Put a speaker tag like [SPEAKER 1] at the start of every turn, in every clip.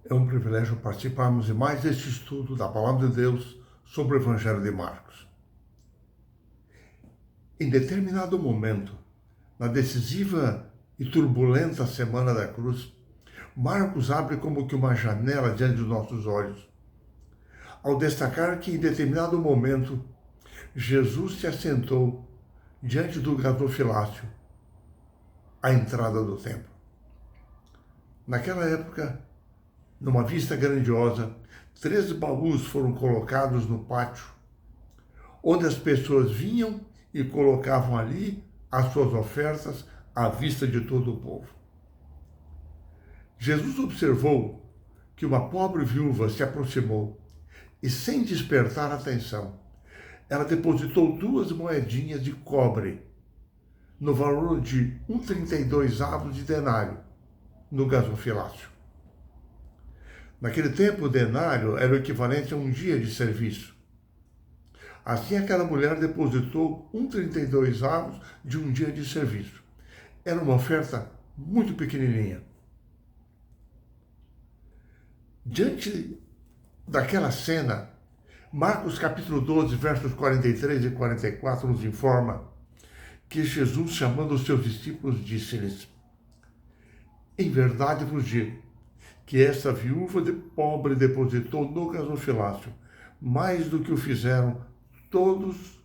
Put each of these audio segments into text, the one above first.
[SPEAKER 1] É um privilégio participarmos de mais este estudo da Palavra de Deus sobre o Evangelho de Marcos. Em determinado momento, na decisiva e turbulenta Semana da Cruz, Marcos abre como que uma janela diante dos nossos olhos, ao destacar que em determinado momento Jesus se assentou diante do gasofilácio, à entrada do templo. Naquela época, numa vista grandiosa, 13 baús foram colocados no pátio, onde as pessoas vinham e colocavam ali as suas ofertas à vista de todo o povo. Jesus observou que uma pobre viúva se aproximou e, sem despertar atenção, ela depositou 2 moedinhas de cobre no valor de 1,32 avos de denário no gasofilácio. Naquele tempo, o denário era o equivalente a um dia de serviço. Assim, aquela mulher depositou 1,32 avos de um dia de serviço. Era uma oferta muito pequenininha. Diante daquela cena, Marcos capítulo 12, versos 43 e 44 nos informa que Jesus, chamando os seus discípulos, disse-lhes: "Em verdade vos digo que essa viúva pobre depositou no gasofilácio mais do que o fizeram todos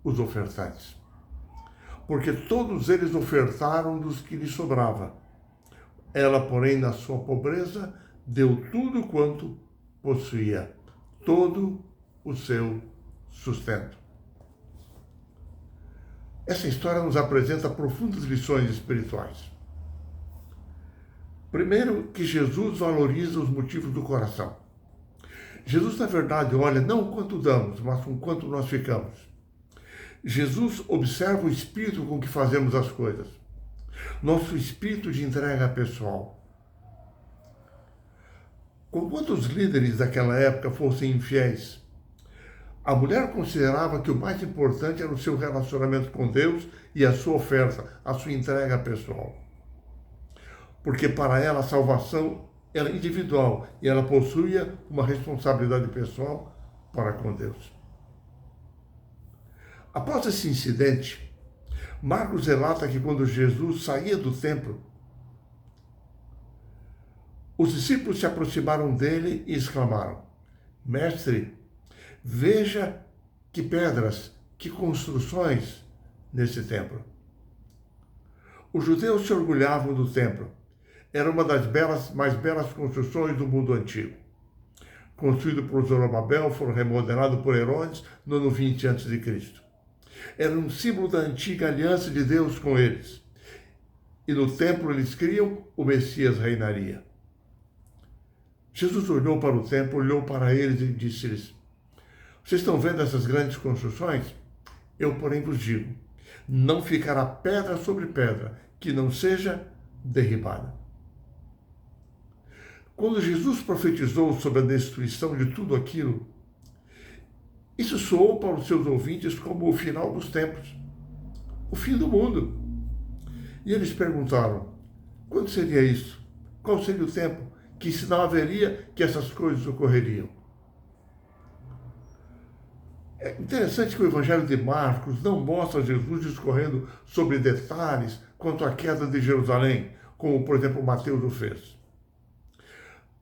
[SPEAKER 1] os ofertantes. Porque todos eles ofertaram dos que lhe sobrava. Ela, porém, na sua pobreza, deu tudo quanto possuía, todo o seu sustento." Essa história nos apresenta profundas lições espirituais. Primeiro, que Jesus valoriza os motivos do coração. Jesus, na verdade, olha não o quanto damos, mas com quanto nós ficamos. Jesus observa o espírito com que fazemos as coisas. Nosso espírito de entrega pessoal. Conquanto os líderes daquela época fossem infiéis, a mulher considerava que o mais importante era o seu relacionamento com Deus e a sua oferta, a sua entrega pessoal. Porque para ela a salvação era individual e ela possuía uma responsabilidade pessoal para com Deus. Após esse incidente, Marcos relata que quando Jesus saía do templo, os discípulos se aproximaram dele e exclamaram: "Mestre, veja que pedras, que construções nesse templo." Os judeus se orgulhavam do templo. Era uma das mais belas construções do mundo antigo. Construído por Zorobabel, foram remodelado por Herodes no ano 20 a.C. Era um símbolo da antiga aliança de Deus com eles. E no templo eles criam o Messias reinaria. Jesus olhou para o templo, olhou para eles e disse-lhes: "Vocês estão vendo essas grandes construções? Eu, porém, vos digo, não ficará pedra sobre pedra que não seja derribada." Quando Jesus profetizou sobre a destruição de tudo aquilo, isso soou para os seus ouvintes como o final dos tempos, o fim do mundo. E eles perguntaram: quando seria isso? Qual seria o tempo? Que sinal haveria que essas coisas ocorreriam? É interessante que o Evangelho de Marcos não mostra Jesus discorrendo sobre detalhes quanto à queda de Jerusalém, como, por exemplo, Mateus o fez.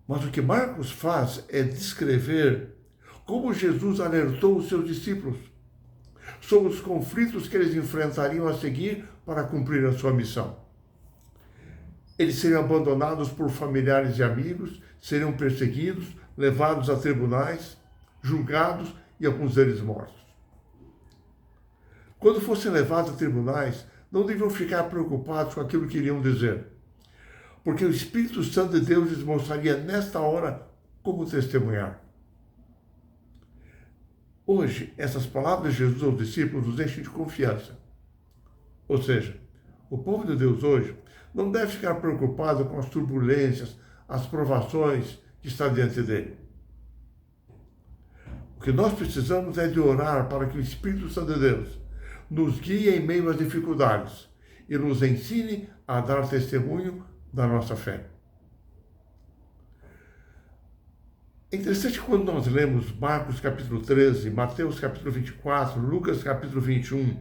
[SPEAKER 1] Mas o que Marcos faz é descrever como Jesus alertou os seus discípulos sobre os conflitos que eles enfrentariam a seguir para cumprir a sua missão. Eles seriam abandonados por familiares e amigos, seriam perseguidos, levados a tribunais, julgados e alguns deles mortos. Quando fossem levados a tribunais, não deviam ficar preocupados com aquilo que iriam dizer, porque o Espírito Santo de Deus lhes mostraria nesta hora como testemunhar. Hoje, essas palavras de Jesus aos discípulos nos enchem de confiança. Ou seja, o povo de Deus hoje não deve ficar preocupado com as turbulências, as provações que está diante dele. O que nós precisamos é de orar para que o Espírito Santo de Deus nos guie em meio às dificuldades e nos ensine a dar testemunho da nossa fé. É interessante quando nós lemos Marcos capítulo 13, Mateus capítulo 24, Lucas capítulo 21,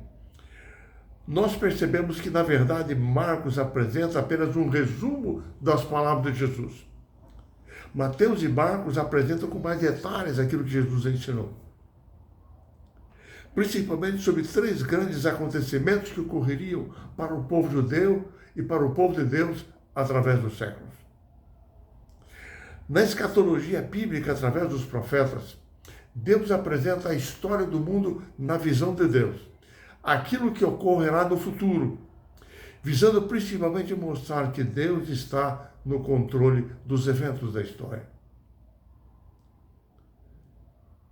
[SPEAKER 1] nós percebemos que, na verdade, Marcos apresenta apenas um resumo das palavras de Jesus. Mateus e Marcos apresentam com mais detalhes aquilo que Jesus ensinou. Principalmente sobre 3 grandes acontecimentos que ocorreriam para o povo judeu e para o povo de Deus através dos séculos. Na escatologia bíblica, através dos profetas, Deus apresenta a história do mundo na visão de Deus, aquilo que ocorrerá no futuro, visando principalmente mostrar que Deus está no controle dos eventos da história.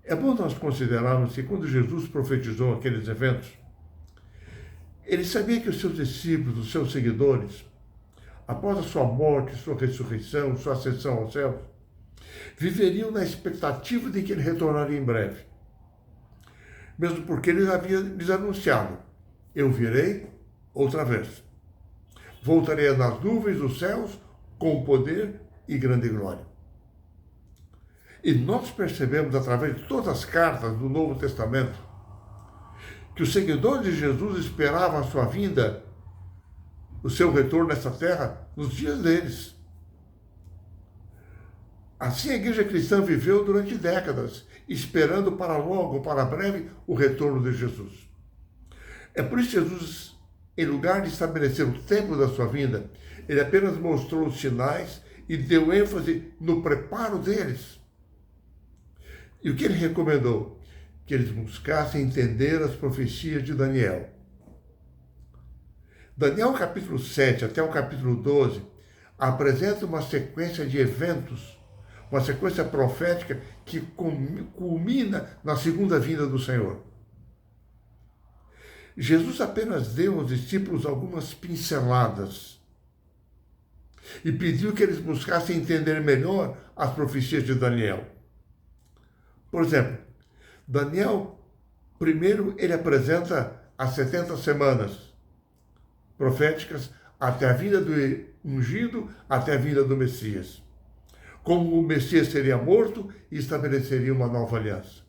[SPEAKER 1] É bom nós considerarmos que quando Jesus profetizou aqueles eventos, ele sabia que os seus discípulos, os seus seguidores, após a sua morte, sua ressurreição, sua ascensão aos céus, viveriam na expectativa de que ele retornaria em breve. Mesmo porque ele havia lhes anunciado: eu virei outra vez. Voltarei nas nuvens dos céus com poder e grande glória. E nós percebemos, através de todas as cartas do Novo Testamento, que os seguidores de Jesus esperavam a sua vinda, o seu retorno nessa terra, nos dias deles. Assim a igreja cristã viveu durante décadas, esperando para logo, para breve, o retorno de Jesus. É por isso que Jesus, em lugar de estabelecer o tempo da sua vinda, ele apenas mostrou os sinais e deu ênfase no preparo deles. E o que ele recomendou? Que eles buscassem entender as profecias de Daniel. Daniel, capítulo 7 até o capítulo 12, apresenta uma sequência de eventos, uma sequência profética que culmina na segunda vinda do Senhor. Jesus apenas deu aos discípulos algumas pinceladas e pediu que eles buscassem entender melhor as profecias de Daniel. Por exemplo, Daniel, primeiro, ele apresenta as 70 semanas proféticas até a vinda do ungido, até a vinda do Messias. Como o Messias seria morto e estabeleceria uma nova aliança.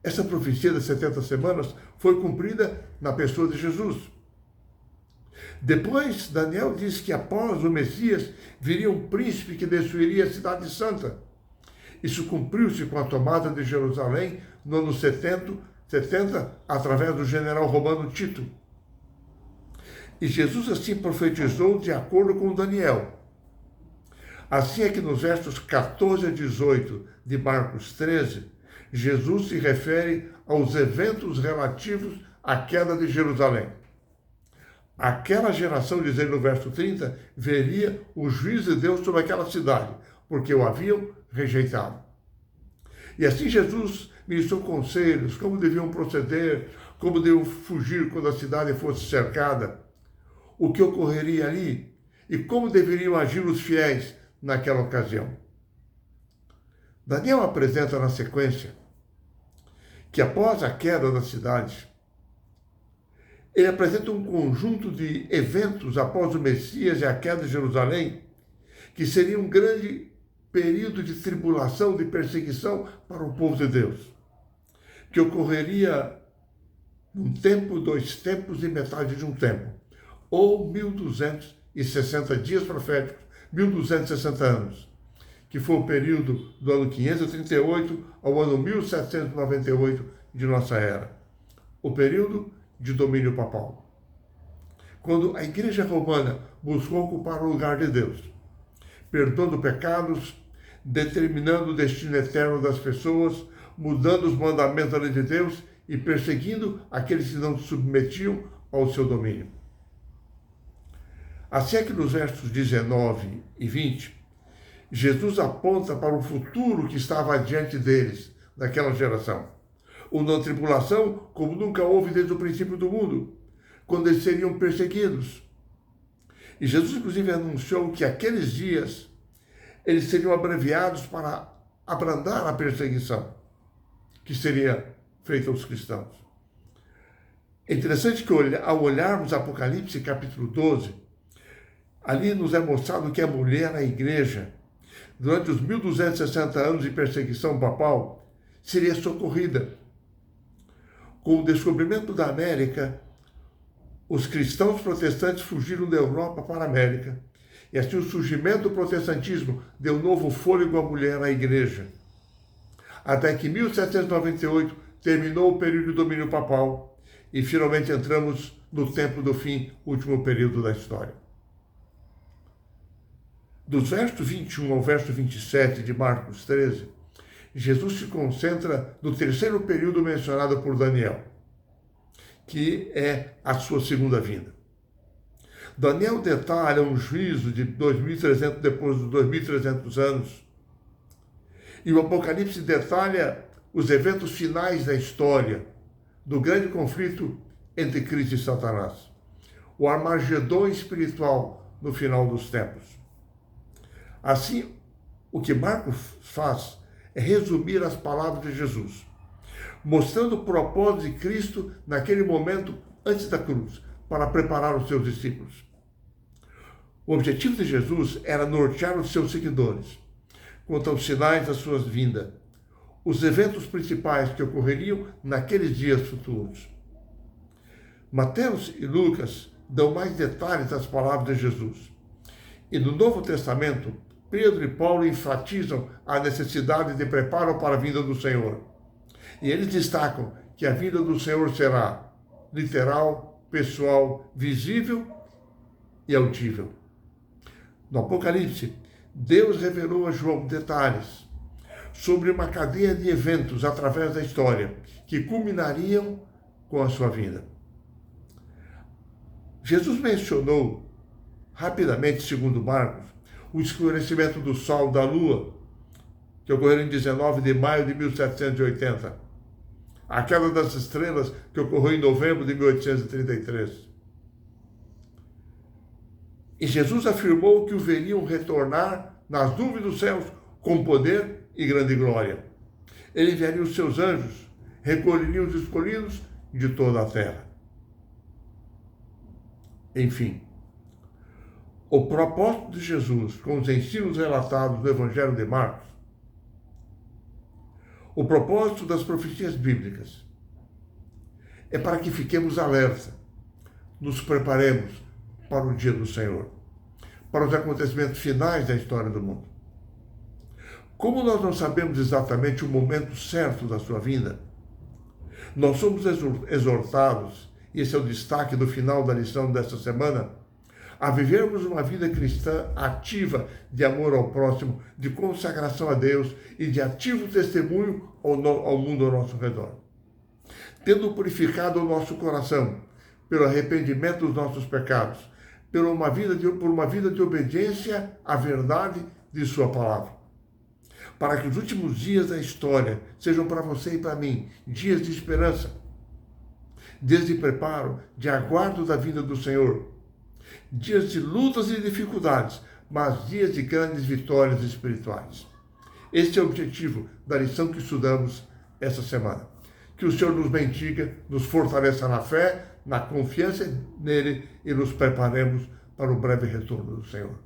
[SPEAKER 1] Essa profecia das 70 semanas foi cumprida na pessoa de Jesus. Depois, Daniel diz que após o Messias viria um príncipe que destruiria a cidade santa. Isso cumpriu-se com a tomada de Jerusalém no ano 70, através do general romano Tito. E Jesus assim profetizou de acordo com Daniel. Assim é que nos versos 14 a 18 de Marcos 13, Jesus se refere aos eventos relativos à queda de Jerusalém. Aquela geração, diz ele no verso 30, veria o juízo de Deus sobre aquela cidade, porque o haviam rejeitado. E assim Jesus ministrou conselhos, como deviam proceder, como deviam fugir quando a cidade fosse cercada, o que ocorreria ali e como deveriam agir os fiéis naquela ocasião. Daniel apresenta na sequência que após a queda da cidade, ele apresenta um conjunto de eventos após o Messias e a queda de Jerusalém, que seria um grande período de tribulação, de perseguição para o povo de Deus, que ocorreria num tempo, 2 tempos e metade de um tempo, ou 1260 dias proféticos, 1260 anos, que foi o período do ano 538 ao ano 1798 de nossa era, o período de domínio papal, quando a Igreja Romana buscou ocupar o lugar de Deus, perdoando pecados, determinando o destino eterno das pessoas, mudando os mandamentos da lei de Deus e perseguindo aqueles que não se submetiam ao seu domínio. Assim é que nos versos 19 e 20, Jesus aponta para o futuro que estava adiante deles, daquela geração. Uma tribulação como nunca houve desde o princípio do mundo, quando eles seriam perseguidos. E Jesus, inclusive, anunciou que aqueles dias eles seriam abreviados para abrandar a perseguição que seria feita aos cristãos. É interessante que, ao olharmos Apocalipse capítulo 12, ali nos é mostrado que a mulher, a igreja, durante os 1260 anos de perseguição papal, seria socorrida. Com o descobrimento da América, os cristãos protestantes fugiram da Europa para a América. E assim o surgimento do protestantismo deu novo fôlego à mulher à igreja. Até que em 1798 terminou o período de domínio papal e finalmente entramos no tempo do fim, último período da história. Dos versos 21 ao verso 27 de Marcos 13, Jesus se concentra no terceiro período mencionado por Daniel, que é a sua segunda vinda. Daniel detalha um juízo de 2.300 depois dos 2.300 anos. E o Apocalipse detalha os eventos finais da história do grande conflito entre Cristo e Satanás. O Armagedon espiritual no final dos tempos. Assim, o que Marcos faz é resumir as palavras de Jesus, mostrando o propósito de Cristo naquele momento antes da cruz, para preparar os seus discípulos. O objetivo de Jesus era nortear os seus seguidores quanto aos sinais da sua vinda, os eventos principais que ocorreriam naqueles dias futuros. Mateus e Lucas dão mais detalhes das palavras de Jesus. E no Novo Testamento, Pedro e Paulo enfatizam a necessidade de preparo para a vinda do Senhor. E eles destacam que a vinda do Senhor será literal, pessoal, visível e audível. No Apocalipse, Deus revelou a João detalhes sobre uma cadeia de eventos através da história que culminariam com a sua vinda. Jesus mencionou rapidamente, segundo Marcos, o escurecimento do sol, da lua, que ocorreu em 19 de maio de 1780. A queda das estrelas, que ocorreu em novembro de 1833. E Jesus afirmou que o veriam retornar nas nuvens dos céus com poder e grande glória. Ele enviaria os seus anjos, recolheria os escolhidos de toda a terra. Enfim, o propósito de Jesus com os ensinos relatados no Evangelho de Marcos, o propósito das profecias bíblicas é para que fiquemos alerta, nos preparemos para o dia do Senhor, para os acontecimentos finais da história do mundo. Como nós não sabemos exatamente o momento certo da sua vinda, nós somos exortados, e esse é o destaque do final da lição desta semana, a vivermos uma vida cristã ativa de amor ao próximo, de consagração a Deus e de ativo testemunho ao mundo ao nosso redor. Tendo purificado o nosso coração pelo arrependimento dos nossos pecados, por uma vida de obediência à verdade de sua palavra. Para que os últimos dias da história sejam para você e para mim dias de esperança, dias de preparo, de aguardo da vinda do Senhor, dias de lutas e dificuldades, mas dias de grandes vitórias espirituais. Este é o objetivo da lição que estudamos esta semana. Que o Senhor nos bendiga, nos fortaleça na fé, na confiança nele e nos preparemos para o breve retorno do Senhor.